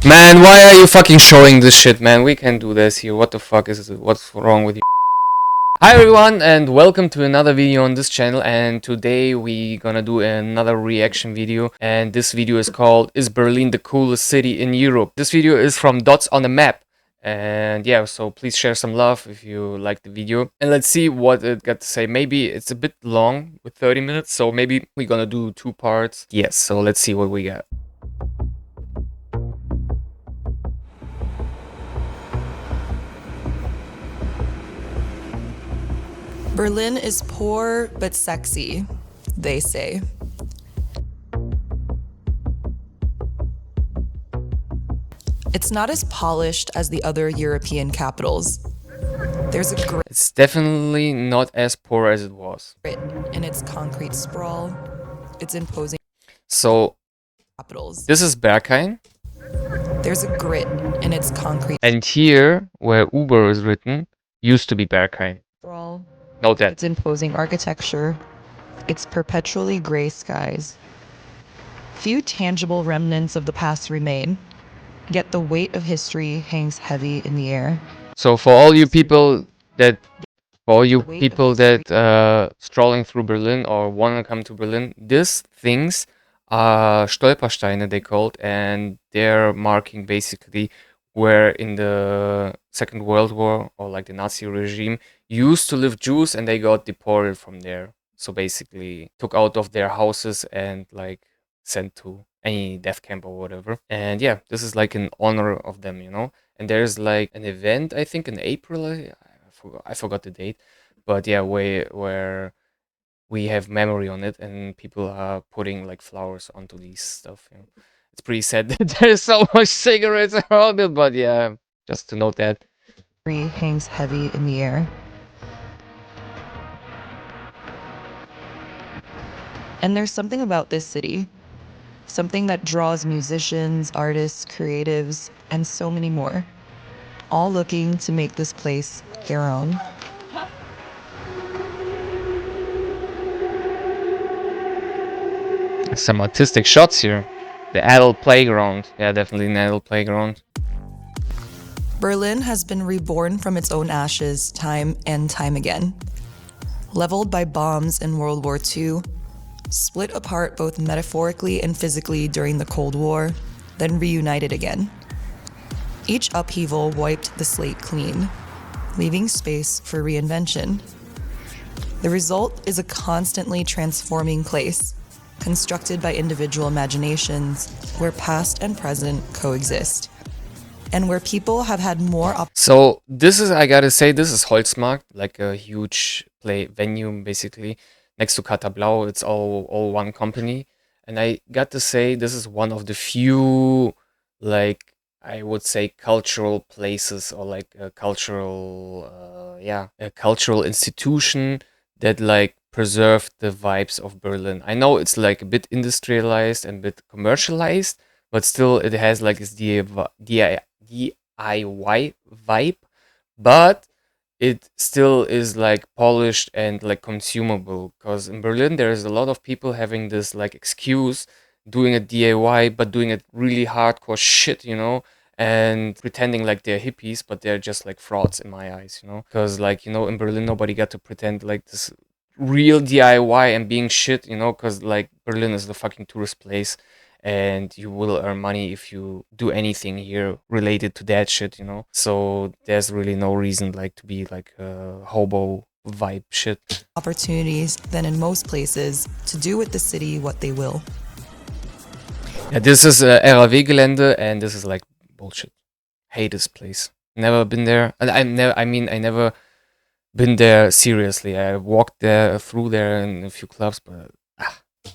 Man, why are you fucking showing this shit, man? We can't do this here. What the fuck is it? What's wrong with you? Hi everyone and welcome to another video on this channel, and today we gonna do another reaction video, and this video is called "Is Berlin the coolest city in Europe?" This video is from Dots on the Map, and yeah, so please share some love if you like the video, and let's see what it got to say. Maybe it's a bit long with 30 minutes, so maybe we're gonna do two parts. Yes, so let's see what we got. Berlin is poor but sexy, they say. It's not as polished as the other European capitals. There's a grit It's definitely not as poor as it was. in its concrete sprawl, its imposing So capitals. this is Berghain. There's a grit in its concrete And here, where Uber is written, used to be Berghain. sprawl, Note that. its imposing architecture, its perpetually gray skies. Few tangible remnants of the past remain, yet the weight of history hangs heavy in the air. So for all you people that strolling through Berlin or want to come to Berlin, these things are Stolpersteine, they called, and they're marking basically where in the Second World War, or like the Nazi regime, used to live Jews, and they got deported from there. So basically took out of their houses and like sent to any death camp or whatever. And yeah, this is like in honor of them, you know. And there's like an event, I think in April, I forgot the date, but yeah, where we have memory on it, and people are putting like flowers onto these stuff. You know? It's pretty sad that there's so much cigarettes around it, but yeah, just to note that. Hangs heavy in the air. And there's something about this city, something that draws musicians, artists, creatives, and so many more, all looking to make this place their own. Some artistic shots here. The adult playground. Yeah, definitely an adult playground. Berlin has been reborn from its own ashes time and time again. Leveled by bombs in World War II, split apart both metaphorically and physically during the Cold War, then reunited again. Each upheaval wiped the slate clean, leaving space for reinvention. The result is a constantly transforming place, constructed by individual imaginations, where past and present coexist, and where people have had more So this is, I gotta say, this is Holzmarkt, like a huge play venue basically next to Kata Blau. It's all one company, and I got to say this is one of the few, like, I would say, cultural places, or like a cultural a cultural institution that like preserved the vibes of Berlin. I know it's like a bit industrialized and a bit commercialized, but still it has like its DIY vibe, but it still is like polished and like consumable, because in Berlin there's a lot of people having this like excuse, doing a DIY but doing it really hardcore shit, you know, and pretending like they're hippies, but they're just like frauds in my eyes, you know, because like, you know, in Berlin nobody got to pretend like this real DIY and being shit, you know, because like Berlin is the fucking tourist place, and you will earn money if you do anything here related to that shit, you know. So there's really no reason like to be like a hobo vibe shit. opportunities than in most places to do with the city what they will. Yeah, this is RAW Gelände, and this is like bullshit. Hate this place. Never been there. And I never been there seriously. I walked there, through there in a few clubs, but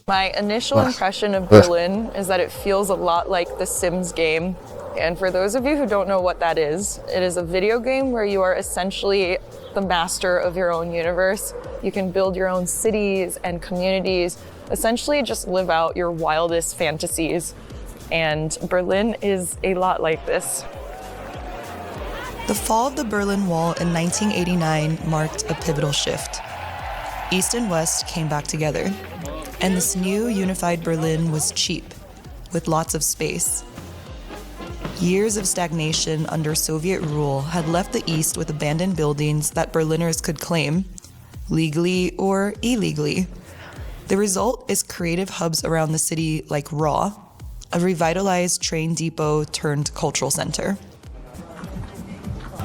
my initial impression of Berlin is that it feels a lot like the Sims game. And for those of you who don't know what that is, it is a video game where you are essentially the master of your own universe. You can build your own cities and communities, essentially just live out your wildest fantasies. And Berlin is a lot like this. The fall of the Berlin Wall in 1989 marked a pivotal shift. East and West came back together, and this new unified Berlin was cheap, with lots of space. Years of stagnation under Soviet rule had left the East with abandoned buildings that Berliners could claim, legally or illegally. The result is creative hubs around the city like Raw, a revitalized train depot turned cultural center.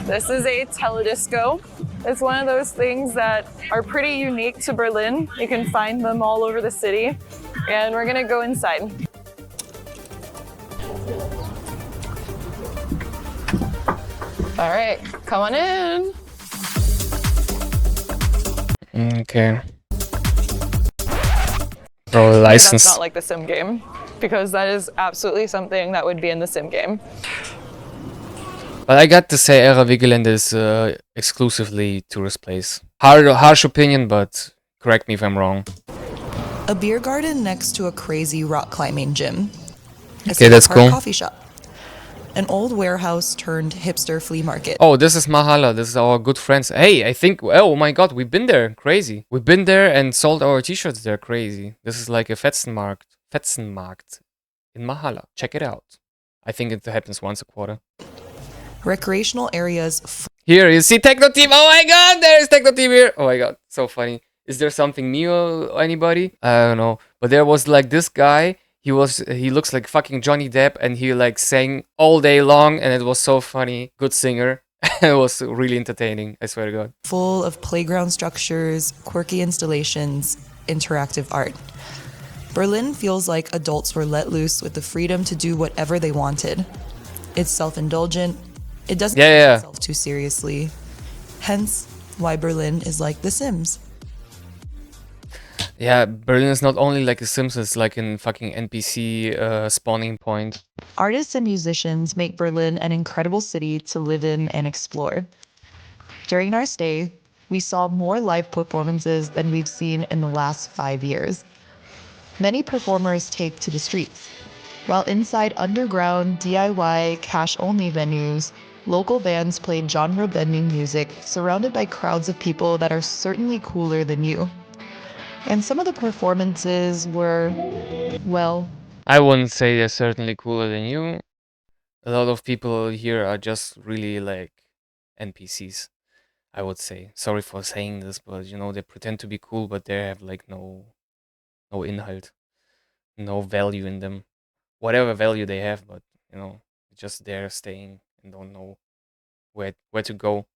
This is a teledisco. It's one of those things that are pretty unique to Berlin. You can find them all over the city. And we're gonna go inside. All right, come on in. Okay. Bro, license. That's not like the sim game, because that is absolutely something that would be in the sim game. But I got to say, Era Vigeland is exclusively tourist place. Harsh opinion, but correct me if I'm wrong. A beer garden next to a crazy rock climbing gym. Okay, that's cool. Coffee shop. An old warehouse turned hipster flea market. Oh, this is Mahala. This is our good friends. Hey, I think, oh my god, we've been there. Crazy. We've been there and sold our t-shirts there. Crazy. This is like a Fetzenmarkt in Mahala. Check it out. I think it happens once a quarter. Recreational areas. Here, you see Techno Team. Oh my god, there's Techno Team here. Oh my god, so funny. Is there something new or anybody? I don't know. But there was like this guy. He looks like fucking Johnny Depp, and he like sang all day long, and it was so funny. Good singer. It was really entertaining, I swear to God. Full of playground structures, quirky installations, interactive art. Berlin feels like adults were let loose with the freedom to do whatever they wanted. It's self-indulgent. It doesn't take itself too seriously. Hence, why Berlin is like The Sims. Yeah, Berlin is not only like The Sims, it's like a fucking NPC spawning point. Artists and musicians make Berlin an incredible city to live in and explore. During our stay, we saw more live performances than we've seen in the last 5 years. Many performers take to the streets, while inside underground DIY cash-only venues, local bands played genre-bending music surrounded by crowds of people that are certainly cooler than you. And some of the performances were, well... I wouldn't say they're certainly cooler than you. A lot of people here are just really like NPCs, I would say. Sorry for saying this, but you know, they pretend to be cool, but they have like no Inhalt, no value in them. Whatever value they have, but you know, just there staying and don't know where to go.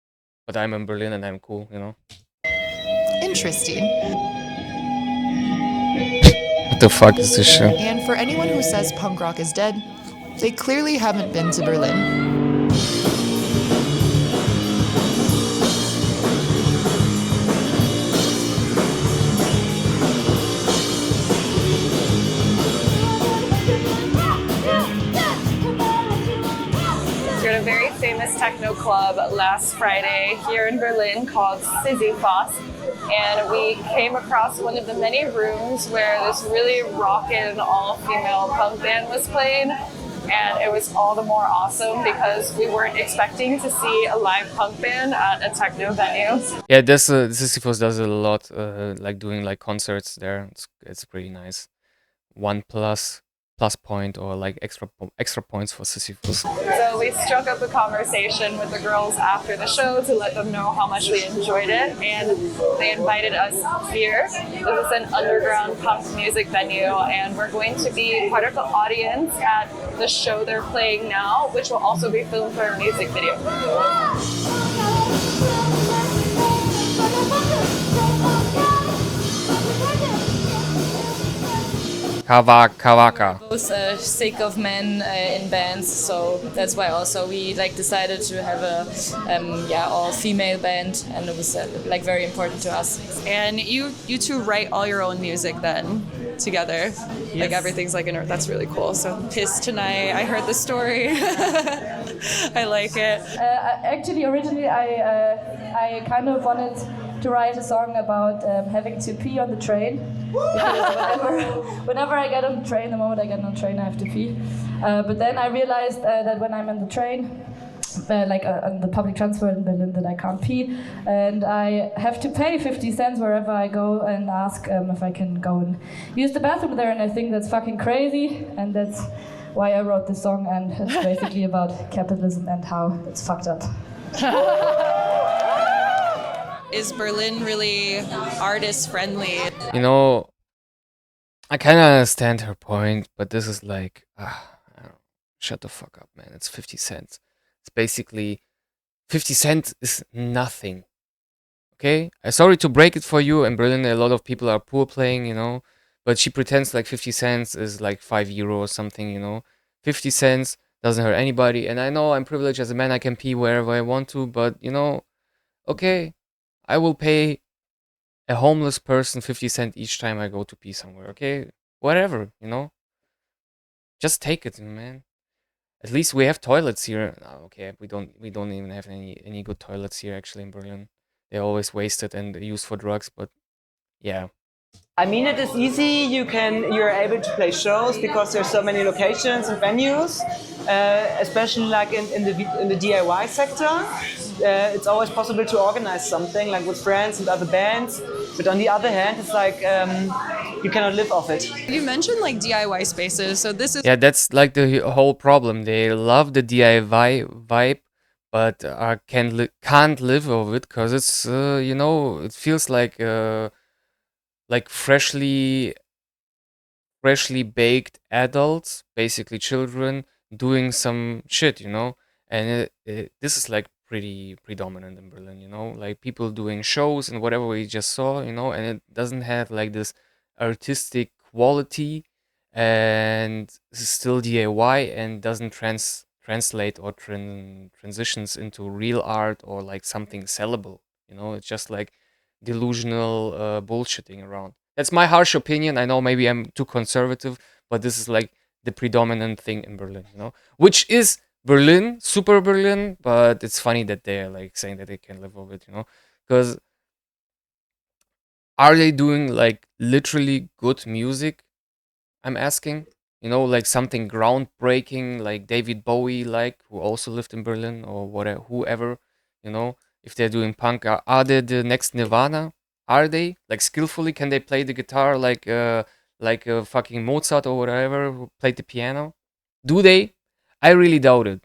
But I'm in Berlin and I'm cool, you know. Interesting. What the fuck is this shit? And for anyone who says punk rock is dead, they clearly haven't been to Berlin. We're at a very famous techno club last Friday here in Berlin called Sisyphos. And we came across one of the many rooms where this really rockin' all-female punk band was playing. And it was all the more awesome because we weren't expecting to see a live punk band at a techno venue. Yeah, this Sisyphus does a lot, like doing like concerts there. It's pretty nice. 1 plus point or like extra points for Sisyphus. So we struck up a conversation with the girls after the show to let them know how much we enjoyed it, and they invited us here. This is an underground punk music venue, and we're going to be part of the audience at the show they're playing now, which will also be filmed for a music video. Kawaka. Both sick of men in bands, so that's why also we like decided to have a all-female band, and it was like very important to us. And you two write all your own music then together, yes. Like everything's like that's really cool. So Pissed Tonight, I heard the story. I like it. Actually, originally I kind of wanted to write a song about having to pee on the train. Because whenever I get on the train, the moment I get on the train, I have to pee. But then I realized that when I'm on the train, on the public transport in Berlin, that I can't pee, and I have to pay 50 cents wherever I go and ask if I can go and use the bathroom there, and I think that's fucking crazy, and that's why I wrote this song, and it's basically about capitalism and how it's fucked up. Is Berlin really artist friendly? You know, I kind of understand her point, but this is like, I don't, shut the fuck up, man. It's 50 cents. It's basically 50 cents is nothing. Okay? I'm sorry to break it for you. In Berlin, a lot of people are poor playing, you know, but she pretends like 50 cents is like 5 euro or something, you know. 50 cents doesn't hurt anybody. And I know I'm privileged as a man, I can pee wherever I want to, but you know, okay, I will pay a homeless person 50 cents each time I go to pee somewhere, okay? Whatever, you know? Just take it, man. At least we have toilets here. Oh, okay, we don't even have any good toilets here actually in Berlin. They're always wasted and used for drugs, but yeah. I mean, it is easy. You're able to play shows because there's so many locations and venues, especially like in the DIY sector. It's always possible to organize something like with friends and other bands. But on the other hand, it's like you cannot live off it. You mentioned like DIY spaces, so this is Yeah, that's like the whole problem. They love the DIY vibe, but can't live of it because it's you know, it feels like freshly baked adults, basically children, doing some shit, you know. And this is like pretty predominant in Berlin, you know, like people doing shows and whatever we just saw, you know, and it doesn't have like this artistic quality, and this is still DIY and doesn't translate or transitions into real art or like something sellable, you know. It's just like delusional bullshitting around. That's my harsh opinion. I know maybe I'm too conservative, but this is like the predominant thing in Berlin, you know, which is Berlin, super Berlin. But it's funny that they're like saying that they can live with it, you know, because are they doing like literally good music? I'm asking, you know, like something groundbreaking, like David Bowie, like who also lived in Berlin or whatever, whoever, you know, if they're doing punk, are they the next Nirvana? Are they like skillfully? Can they play the guitar like fucking Mozart or whatever who played the piano? Do they? I really doubt it.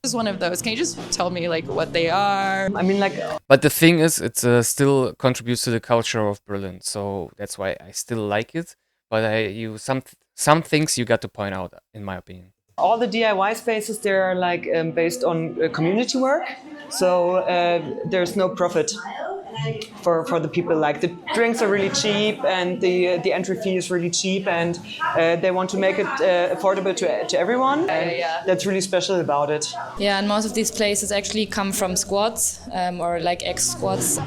is one of those. Can you just tell me like what they are? I mean, like But the thing is, it still contributes to the culture of Berlin, so that's why I still like it. But some things you got to point out, in my opinion. all the DIY spaces, they're like based on community work. So there's no profit for the people. Like the drinks are really cheap and the entry fee is really cheap, and they want to make it affordable to everyone. And that's really special about it. Yeah, and most of these places actually come from squads or like ex-squads.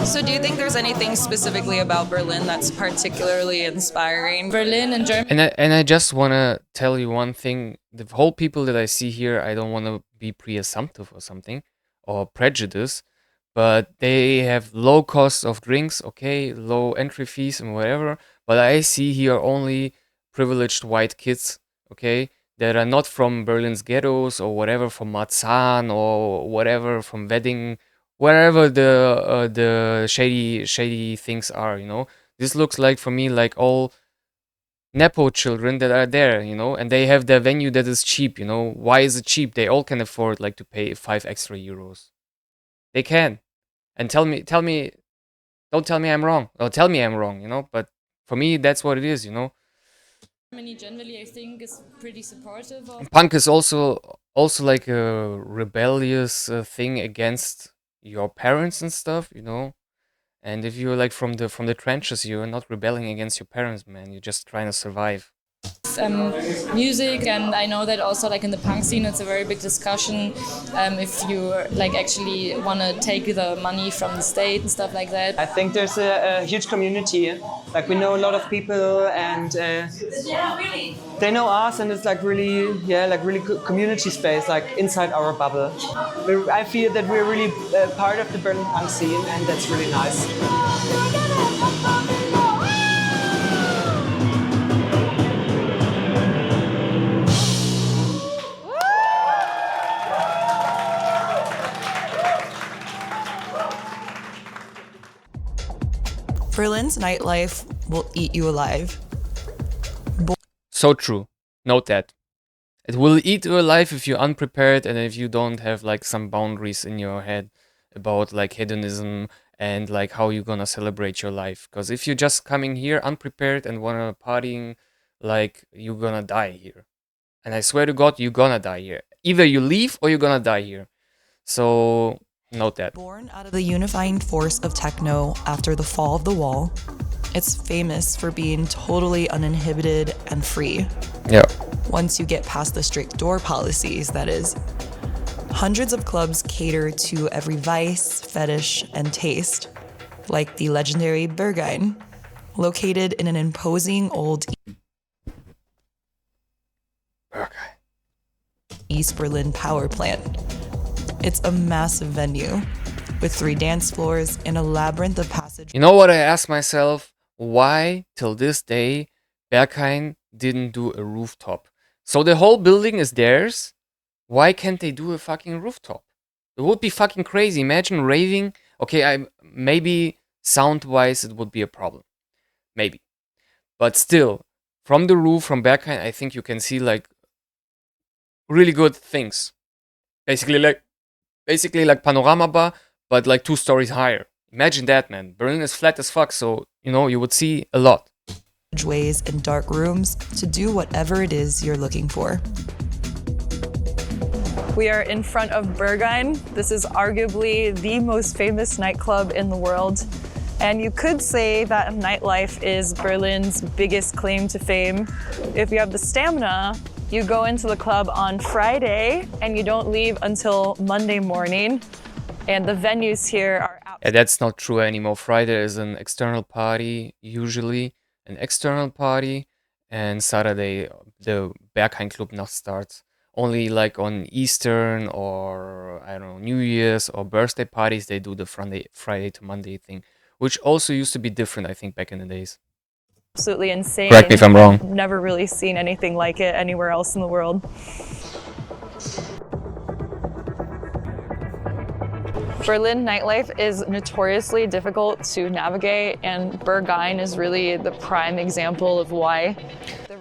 So do you think there's anything specifically about Berlin that's particularly inspiring? Berlin and Germany. And I just want to tell you one thing. The whole people that I see here, I don't want to be pre-assumptive or something or prejudice, but they have low costs of drinks, okay, low entry fees and whatever. But I see here only privileged white kids, okay, that are not from Berlin's ghettos or whatever, from Marzahn or whatever, from Wedding, wherever the shady things are, you know. This looks like for me like all nepo children that are there, you know, and they have their venue that is cheap, you know. Why is it cheap? They all can afford like to pay 5 extra euros. They can. And don't tell me I'm wrong. Or tell me I'm wrong, you know, but for me that's what it is, you know. Germany generally, I think, is pretty supportive of. Punk is also like a rebellious thing against your parents and stuff, you know. And if you're like from the trenches, you're not rebelling against your parents, man. You're just trying to survive. Music, and I know that also like in the punk scene it's a very big discussion if you like actually want to take the money from the state and stuff like that. I think there's a huge community. Like we know a lot of people, and they know us, and it's like really, like really good community space, like inside our bubble. I feel that we're really part of the Berlin punk scene, and that's really nice. Berlin's nightlife will eat you alive. So true. Note that. It will eat your life if you're unprepared and if you don't have like some boundaries in your head about like hedonism and like how you're gonna celebrate your life. Because if you're just coming here unprepared and wanna partying, like you're gonna die here. And I swear to God, you're gonna die here. Either you leave or you're gonna die here. So note that. Born out of the unifying force of techno after the fall of the wall, it's famous for being totally uninhibited and free. Yeah. Once you get past the strict door policies, that is. Hundreds of clubs cater to every vice, fetish, and taste, like the legendary Berghain, located in an imposing old East Berlin power plant. It's a massive venue with 3 dance floors and a labyrinth of passage. You know what I asked myself? Why, till this day, Berghain didn't do a rooftop? So the whole building is theirs. Why can't they do a fucking rooftop? It would be fucking crazy. Imagine raving. Okay, maybe sound-wise it would be a problem. Maybe. But still, from the roof, from Berghain, I think you can see like really good things. Basically like panorama bar, but like 2 stories higher. Imagine that, man. Berlin is flat as fuck, so you know you would see a lot. Ways and dark rooms to do whatever it is you're looking for. We are in front of Berghain. This is arguably the most famous nightclub in the world. And you could say that Nightlife is Berlin's biggest claim to fame. If you have the stamina, you go into the club on Friday and you don't leave until Monday morning. And the venues here are out. Yeah, that's not true anymore. Friday is an external party, usually an external party, and Saturday the Berghain Club Nacht starts. Only like on Eastern or I don't know, New Year's or birthday parties, they do the Friday to Monday thing, which also used to be different, I think, back in the days. Absolutely insane. Correct me if I'm wrong. I've never really seen anything like it anywhere else in the world. Berlin nightlife is notoriously difficult to navigate, and Berghain is really the prime example of why.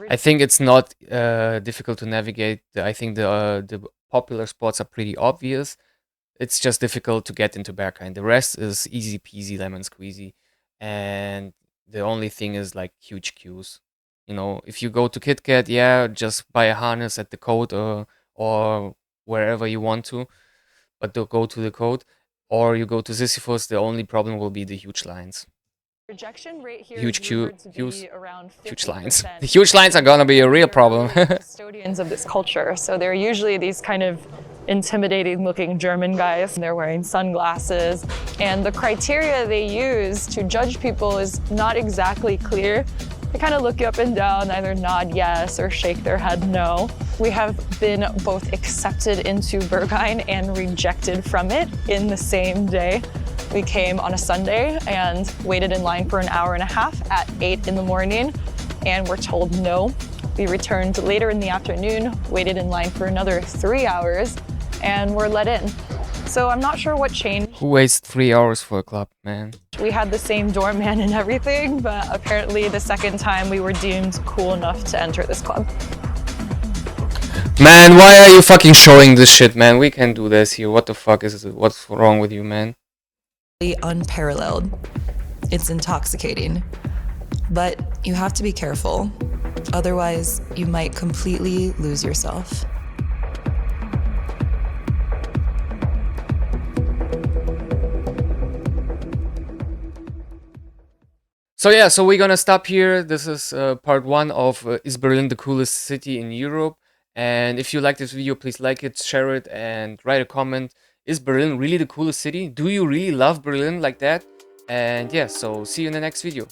I think it's not difficult to navigate. I think the popular spots are pretty obvious. It's just difficult to get into Berghain. The rest is easy peasy, lemon squeezy, and the only thing is like huge queues. You know, if you go to KitKat, yeah, just buy a harness at the code or wherever you want to, but don't go to the code. Or you go to Sisyphus, the only problem will be the huge lines. Rejection rate here Huge is rumored to queues, be around 50%. huge lines. The huge lines are gonna be a real problem. Custodians of this culture, so they're usually these kind of intimidating looking German guys. They're wearing sunglasses, and the criteria they use to judge people is not exactly clear. They kind of look you up and down, either nod yes or shake their head no. We have been both accepted into Berghain and rejected from it in the same day. We came on a Sunday and waited in line for an hour and a half at 8 in the morning, and were told no. We returned later in the afternoon, waited in line for another 3 hours, and were let in. So I'm not sure what changed. Who waits 3 hours for a club, man? We had the same doorman and everything, but apparently the second time we were deemed cool enough to enter this club. Man, why are you fucking showing this shit, man? We can't do this here. What the fuck is it? What's wrong with you, man? Unparalleled. It's intoxicating. But you have to be careful. Otherwise, you might completely lose yourself. So yeah, so we're gonna stop here. This is part 1 of Is Berlin the coolest city in Europe? And if you like this video, please like it, share it, and write a comment. Is Berlin really the coolest city? Do you really love Berlin like that? And yeah, so see you in the next video.